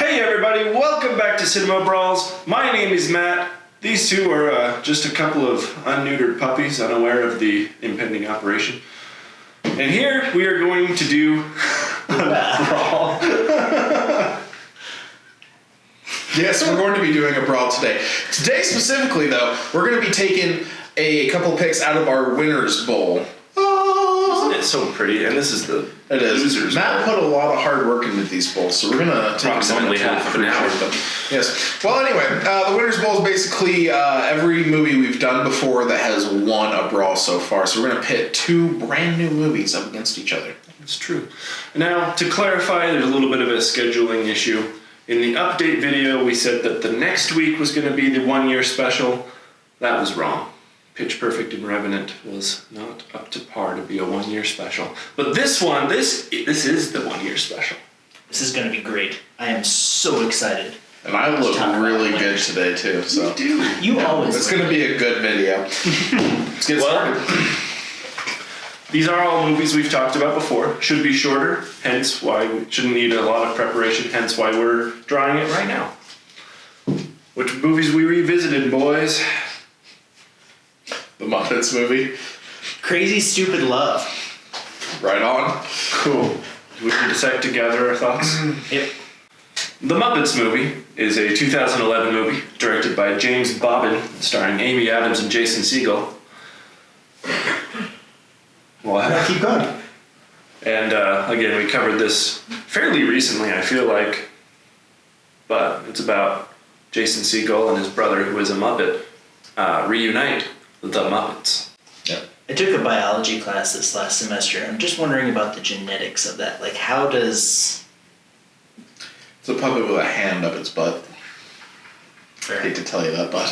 Hey everybody, welcome back to Cinema Brawls. My name is Matt. These two are just a couple of unneutered puppies unaware of the impending operation. And here we are going to do a brawl. Yes, we're going to be doing a brawl today. Today specifically though, we're going to be taking a couple picks out of our winner's bowl. Isn't it so pretty? And this is the losers Matt bowl. put a lot of hard work into these bowls, so we're going to take Approximately half an hour. Yes. Well, anyway, the winner's bowl is basically every movie we've done before that has won a brawl so far. So we're going to pit two brand new movies up against each other. It's true. Now, to clarify, there's a little bit of a scheduling issue. In the update video, we said that the next week was going to be the 1 year special. That was wrong. Pitch Perfect and Revenant was not up to par to be a 1 year special. But this one, this is the 1 year special. This is going to be great. I am so excited. And I look really good today too. So You do. You always it's going to be a good video. Let's get started. These are all movies we've talked about before. Should be shorter, hence why we shouldn't need a lot of preparation, hence why we're drawing it right now. Which movies we revisited, boys? The Muppets movie. Crazy Stupid Love. Right on. Cool. We can dissect together our thoughts. Yep. The Muppets movie is a 2011 movie directed by James Bobbin, starring Amy Adams and Jason Segel. What? Now keep going. And again, we covered this fairly recently, I feel like. But it's about Jason Segel and his brother, who is a Muppet, reunite the Muppets. Yep. I took a biology class this last semester. I'm just wondering about the genetics of that. Like, how does... It's a puppet with a hand up its butt. Fair. I hate to tell you that, but...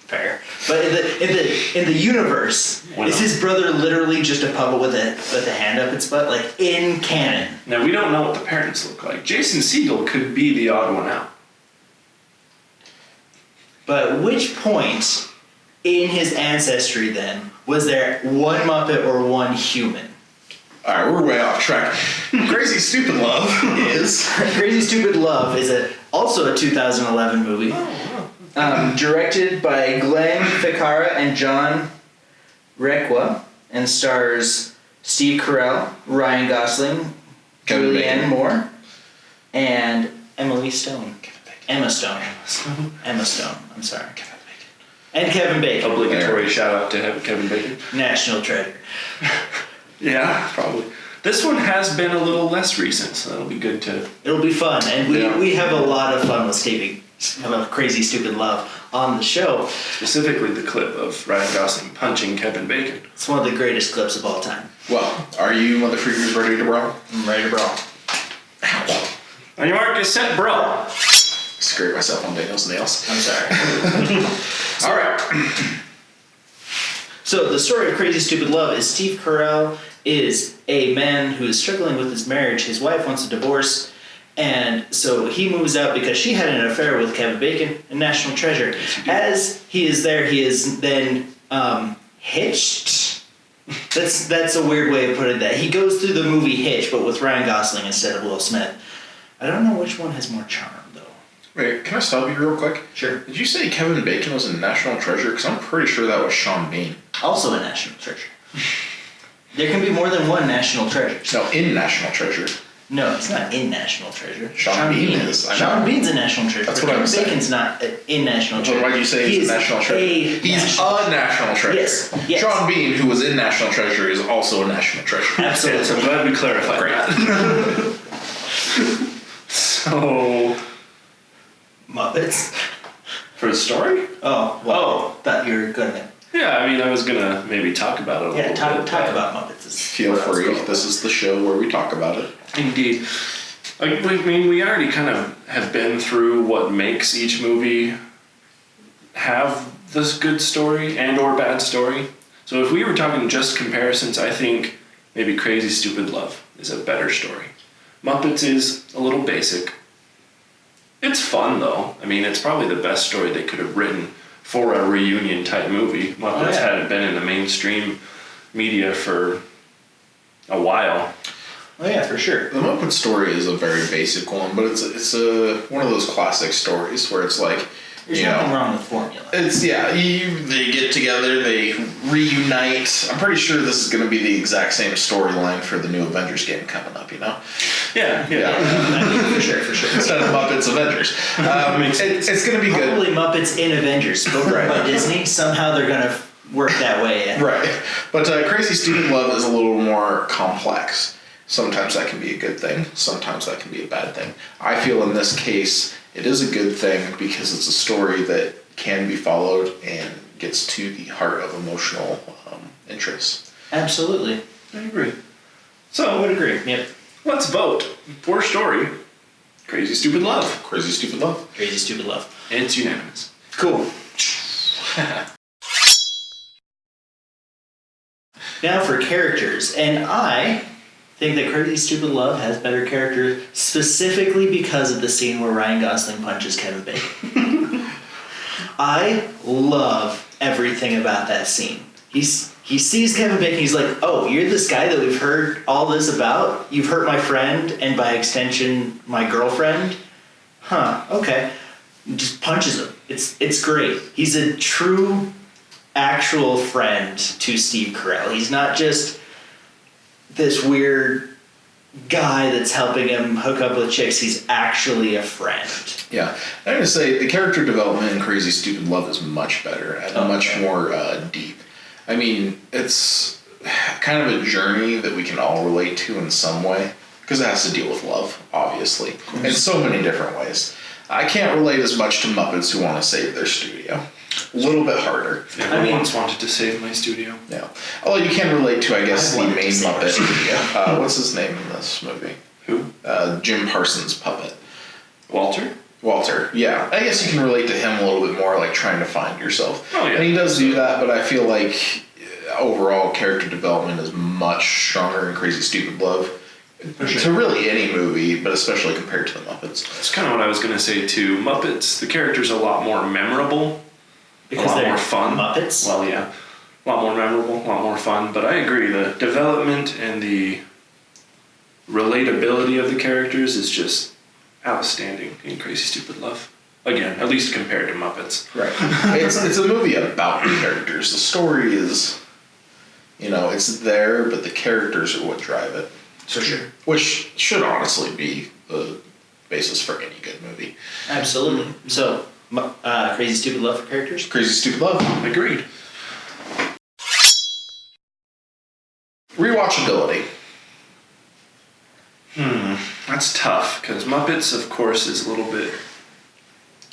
Fair. But in the universe, is his brother literally just a puppet with a hand up its butt? Like, in canon? Now, we don't know what the parents look like. Jason Segel could be the odd one out. But at which point in his ancestry, then, was there one Muppet or one human? Alright, we're way off track. Crazy Stupid Love is... Crazy Stupid Love is also a 2011 movie. Directed by Glenn Ficarra and John Requa, and stars Steve Carell, Ryan Gosling, Julianne Moore, and Emily Stone. Emma Stone. Emma Stone, I'm sorry. And Kevin Bacon. Obligatory shout out to Kevin Bacon. National treasure. Yeah, probably. This one has been a little less recent, so that'll be good to... It'll be fun, and we have a lot of fun with taping about Crazy Stupid Love on the show. Specifically the clip of Ryan Gosling punching Kevin Bacon. It's one of the greatest clips of all time. Well, are you motherfreakers ready to brawl? I'm ready to brawl. Ow. On your mark, get set, bro. Scraped myself on Daniel's nails. I'm sorry. Alright. So the story of Crazy Stupid Love is Steve Carell is a man who is struggling with his marriage. His wife wants a divorce, and so he moves out because she had an affair with Kevin Bacon, a national treasure. As he is there, he is then hitched. That's a weird way of putting that. He goes through the movie Hitch, but with Ryan Gosling instead of Will Smith. I don't know which one has more charm, though. Wait, can I stop you real quick? Sure. Did you say Kevin Bacon was a national treasure? Because I'm pretty sure that was Sean Bean. Also a national treasure. There can be more than one national treasure. No, in National Treasure. No, it's not in National Treasure. Sean Bean is. Sean Bean's a national treasure. That's what I'm saying. Bacon's not in National Treasure. So why do you say he's a national treasure? He's a national treasure. Yes. Sean Bean, who was in National Treasure, is also a national treasure. Absolutely. Yes, I'm glad we clarified that. So... Muppets? For the story? Oh, well, thought you were gonna... Yeah, I mean, I was gonna maybe talk about it a little bit. Talk about Muppets. Feel free. This is the show where we talk about it. Indeed. I mean, we already kind of have been through what makes each movie have this good story and or bad story. So if we were talking just comparisons, I think maybe Crazy Stupid Love is a better story. Muppets is a little basic. It's fun, though. I mean, it's probably the best story they could have written for a reunion-type movie. Muppets hadn't been in the mainstream media for a while. Oh yeah, for sure. The Muppet story is a very basic one, but it's one of those classic stories where it's like, There's nothing wrong with formula. They get together, they reunite. I'm pretty sure this is going to be the exact same storyline for the new Avengers game coming up, you know? Yeah. For sure. Instead of Muppets Avengers. It's going to be good. Probably Muppets in Avengers, spoken by Disney. Somehow they're going to work that way in. Right. But Crazy Stupid Love is a little more complex. Sometimes that can be a good thing. Sometimes that can be a bad thing. I feel in this case, it is a good thing because it's a story that can be followed and gets to the heart of emotional interest. Absolutely. I agree. So, I would agree. Yep. let's vote for story Crazy Stupid Love. Crazy Stupid Love. Crazy Stupid Love. And it's unanimous. Cool. Now for characters, and I think that Crazy Stupid Love has better characters specifically because of the scene where Ryan Gosling punches Kevin Bacon. I love everything about that scene. He sees Kevin Bacon, he's like, oh, you're this guy that we've heard all this about? You've hurt my friend, and by extension, my girlfriend? Huh, okay. Just punches him. It's great. He's a true, actual friend to Steve Carell. He's not just this weird guy that's helping him hook up with chicks. He's actually a friend. Yeah. I'm going to say the character development in Crazy Stupid Love is much better and much more deep. I mean, it's kind of a journey that we can all relate to in some way because it has to deal with love, obviously, in so many different ways. I can't relate as much to Muppets who want to save their studio. A little bit harder. Never once wanted to save my studio. Yeah. Although you can relate to, I guess, the main Muppet. What's his name in this movie? Who? Jim Parsons' puppet. Walter, yeah. I guess you can relate to him a little bit more, like trying to find yourself. Oh, yeah. And he does do that, but I feel like overall character development is much stronger in Crazy Stupid Love. For sure. To really any movie, but especially compared to the Muppets. That's kind of what I was going to say too. Muppets, the characters are a lot more memorable. Because a lot they're more fun. Muppets? Well, yeah. A lot more memorable, a lot more fun. But I agree, the development and the relatability of the characters is just outstanding in Crazy Stupid Love. Again, at least compared to Muppets. Right. It's a movie about the characters. The story is, it's there, but the characters are what drive it. For sure. Which should honestly be the basis for any good movie. Absolutely. So, Crazy Stupid Love for characters? Crazy Stupid Love. Agreed. Rewatchability. That's tough, because Muppets, of course, is a little bit...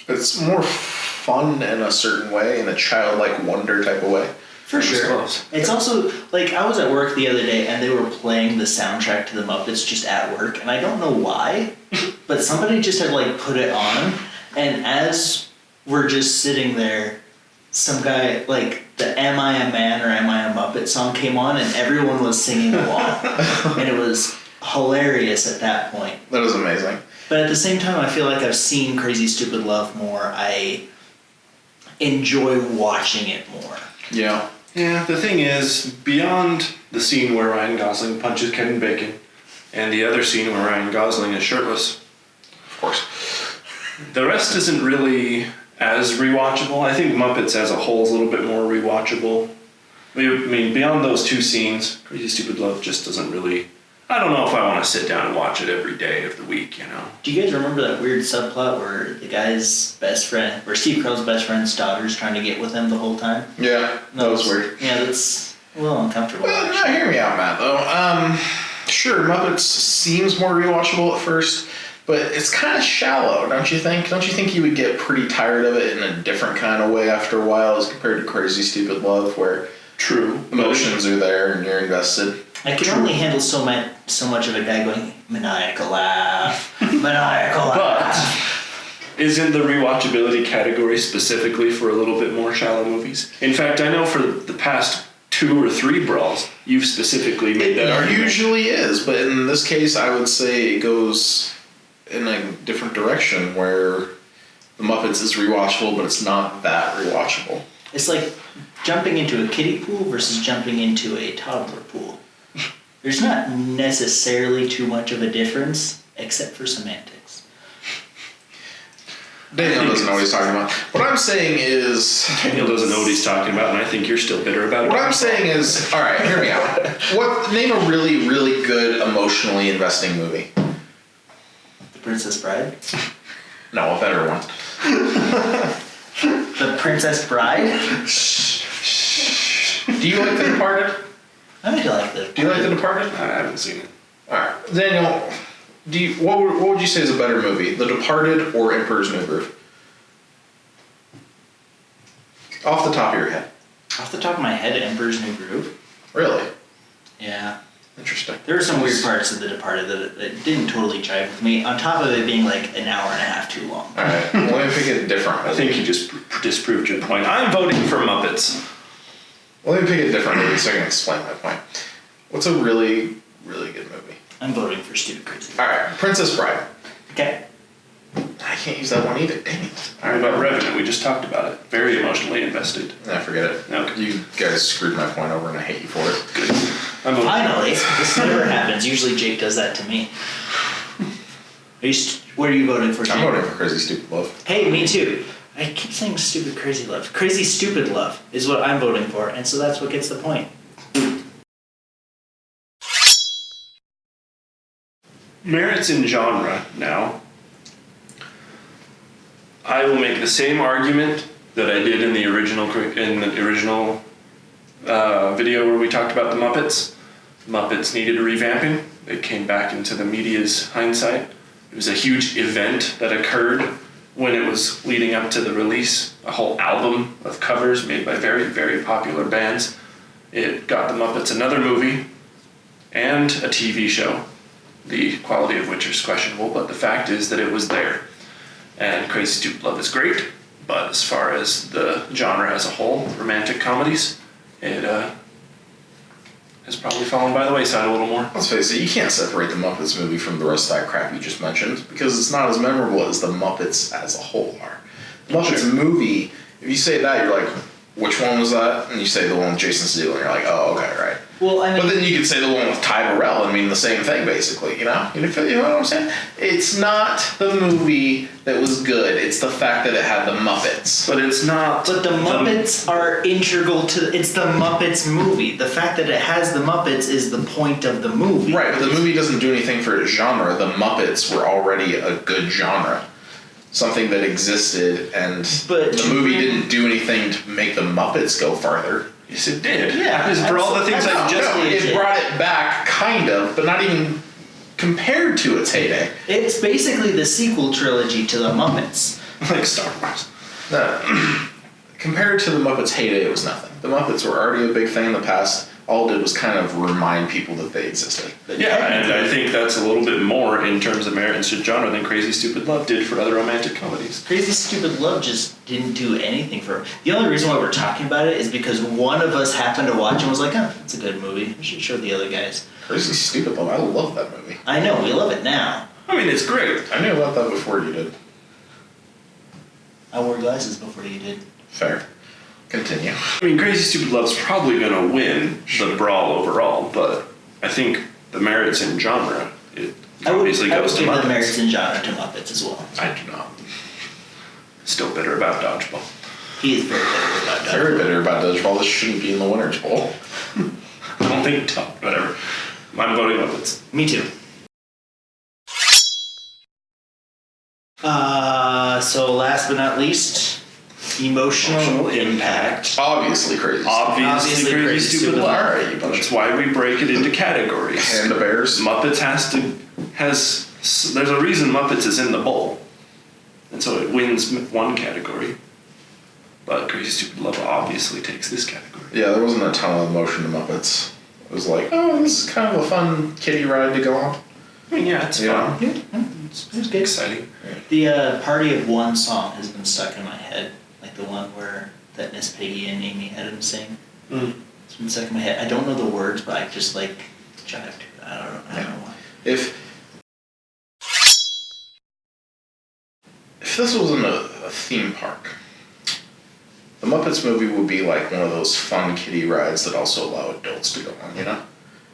It's more fun in a certain way, in a childlike wonder type of way. For sure. Close. It's also, I was at work the other day and they were playing the soundtrack to the Muppets just at work, and I don't know why, but somebody just had, put it on, and as we're just sitting there, some guy, the Am I a Man or Am I a Muppet song came on, and everyone was singing along. And it was hilarious at that point. That was amazing. But at the same time, I feel like I've seen Crazy Stupid Love more. I enjoy watching it more. Yeah. Yeah, the thing is, beyond the scene where Ryan Gosling punches Kevin Bacon, and the other scene where Ryan Gosling is shirtless, Of course. the rest isn't really as rewatchable. I think Muppets as a whole is a little bit more rewatchable. I mean, beyond those two scenes, Crazy Stupid Love just doesn't really... I don't know if I want to sit down and watch it every day of the week, Do you guys remember that weird subplot where the guy's best friend, where Steve Carell's best friend's daughter's trying to get with him the whole time? Yeah, that was weird. Yeah, that's a little uncomfortable. Well, no, hear me out, Matt, though. Sure, Muppets seems more rewatchable at first, but it's kind of shallow, don't you think? Don't you think you would get pretty tired of it in a different kind of way after a while as compared to Crazy Stupid Love, where emotions are there and you're invested? I can only handle so much of a guy going, maniacal laugh, maniacal laugh. But isn't the rewatchability category specifically for a little bit more shallow movies? In fact, I know for the past 2 or 3 Brawls, you've specifically made that argument. It usually is, but in this case, I would say it goes in a different direction where the Muppets is rewatchable, but it's not that rewatchable. It's like jumping into a kiddie pool versus jumping into a toddler pool. There's not necessarily too much of a difference, except for semantics. Daniel doesn't know what he's talking about. What I'm saying is... Daniel doesn't know what he's talking about, and I think you're still bitter about it. What I'm saying is... All right, hear me out. Name a really, really good, emotionally investing movie. The Princess Bride? No, a better one. The Princess Bride? Do you like The Departed? I do like The Departed. Do you like The Departed? I haven't seen it. All right, Daniel. What would you say is a better movie, The Departed or Emperor's New Groove? Off the top of your head. Off the top of my head, Emperor's New Groove. Really? Yeah. Interesting. There were some weird parts of The Departed that didn't totally jive with me, on top of it being like an hour and a half too long. All right, well, let me pick a different movie. I think you just disproved your point. I'm voting for Muppets. Well, let me pick a different movie so I can explain my point. What's a really, really good movie? I'm voting for Stupid Crazy. All right, Princess Bride. Okay. I can't use that one either. Dang it. All right, about Revenant, we just talked about it. Very emotionally invested. Nah, forget it. Okay. You guys screwed my point over and I hate you for it. Good. I'm voting. Finally, this never happens. Usually Jake does that to me. What are you voting for, Jake? I'm voting for Crazy Stupid Love. Hey, me too. I keep saying Stupid Crazy Love. Crazy Stupid Love is what I'm voting for, and so that's what gets the point. Merits in genre now. I will make the same argument that I did in the original video where we talked about the Muppets. Muppets needed a revamping. They came back into the media's hindsight. It was a huge event that occurred when it was leading up to the release. A whole album of covers made by very, very popular bands. It got the Muppets another movie and a TV show, the quality of which is questionable, but the fact is that it was there. And Crazy Stupid Love is great, but as far as the genre as a whole, romantic comedies, it has probably fallen by the wayside a little more. Let's face it, you can't separate the Muppets movie from the rest of that crap you just mentioned because it's not as memorable as the Muppets as a whole are. The Muppets movie, if you say that, you're like, which one was that? And you say the one with Jason Segel, and you're like, oh, okay, right. Well, I mean, but then you could say the one with Ty Burrell. I mean, the same thing, basically, you know? You know what I'm saying? It's not the movie that was good. It's the fact that it had the Muppets. But it's not... But the Muppets are integral to... It's the Muppets movie. The fact that it has the Muppets is the point of the movie. Right, but the movie doesn't do anything for its genre. The Muppets were already a good genre. Something that existed, and the movie didn't do anything to make the Muppets go farther. Yes, it did. Yeah. Because for all the things I just... it brought it back, kind of, but not even compared to its heyday. It's basically the sequel trilogy to the Muppets. Like Star Wars. No. Compared to the Muppets' heyday, it was nothing. The Muppets were already a big thing in the past. All it did was kind of remind people that they existed. Yeah, and I think that's a little bit more in terms of merit and genre than Crazy Stupid Love did for other romantic comedies. Crazy Stupid Love just didn't do anything for it. The only reason why we're talking about it is because one of us happened to watch and was like, oh, it's a good movie. We should show the other guys. Crazy Stupid Love, I love that movie. I know, we love it now. I mean, it's great. I knew about that before you did. I wore glasses before you did. Fair. Continue. I mean, Crazy Stupid Love's probably going to win the Brawl overall, but I think the merits in genre, it obviously goes to I would Muppets. give the merits in genre to Muppets as well. I do not. Still bitter about Dodgeball. He is very bitter about Dodgeball. Very bitter about Dodgeball. This shouldn't be in the Winners' Bowl. I don't think whatever. I'm voting Muppets. Me too. So last but not least, emotional impact. Obviously Crazy. Obviously Crazy Stupid Love. All right, you bunch That's of why we break it into categories. Panda Bears. Muppets there's a reason Muppets is in the bowl. And so it wins one category. But Crazy Stupid Love obviously takes this category. Yeah, there wasn't a ton of emotion to Muppets. It was like, oh, this is kind of a fun kiddie ride to go on. I mean, yeah, it's fun. Yeah, it's good. Exciting. The Party of One song has been stuck in my head. Like the one where that Miss Piggy and Amy Adams sing. It's been stuck in my head. I don't know the words, but I just like jive to it. I don't know why. If this wasn't a theme park, the Muppets movie would be like one of those fun kiddie rides that also allow adults to go on, you know?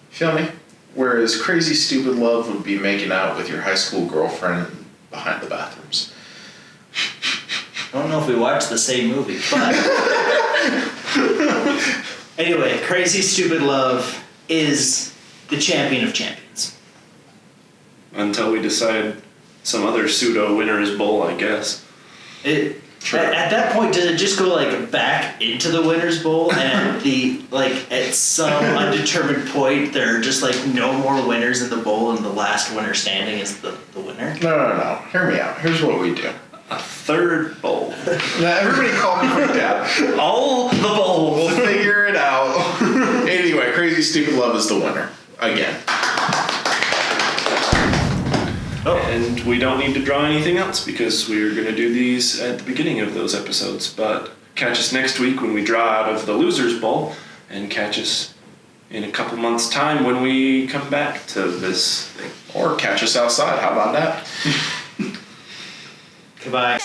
Feel me? Whereas Crazy Stupid Love would be making out with your high school girlfriend behind the bathrooms. I don't know if we watched the same movie, but anyway, Crazy Stupid Love is the champion of champions. Until we decide some other pseudo winner's bowl, I guess. At that point, does it just go like back into the winner's bowl, and at some undetermined point, there are just like no more winners in the bowl, and the last winner standing is the winner? No. Hear me out. Here's what we do. A third bowl. Now, everybody call me from dad. All the bowls. We'll figure it out. Anyway, Crazy Stupid Love is the winner. Again. Oh. And we don't need to draw anything else because we're going to do these at the beginning of those episodes. But catch us next week when we draw out of the Loser's Bowl, and catch us in a couple months' time when we come back to this thing. Or catch us outside. How about that? Goodbye.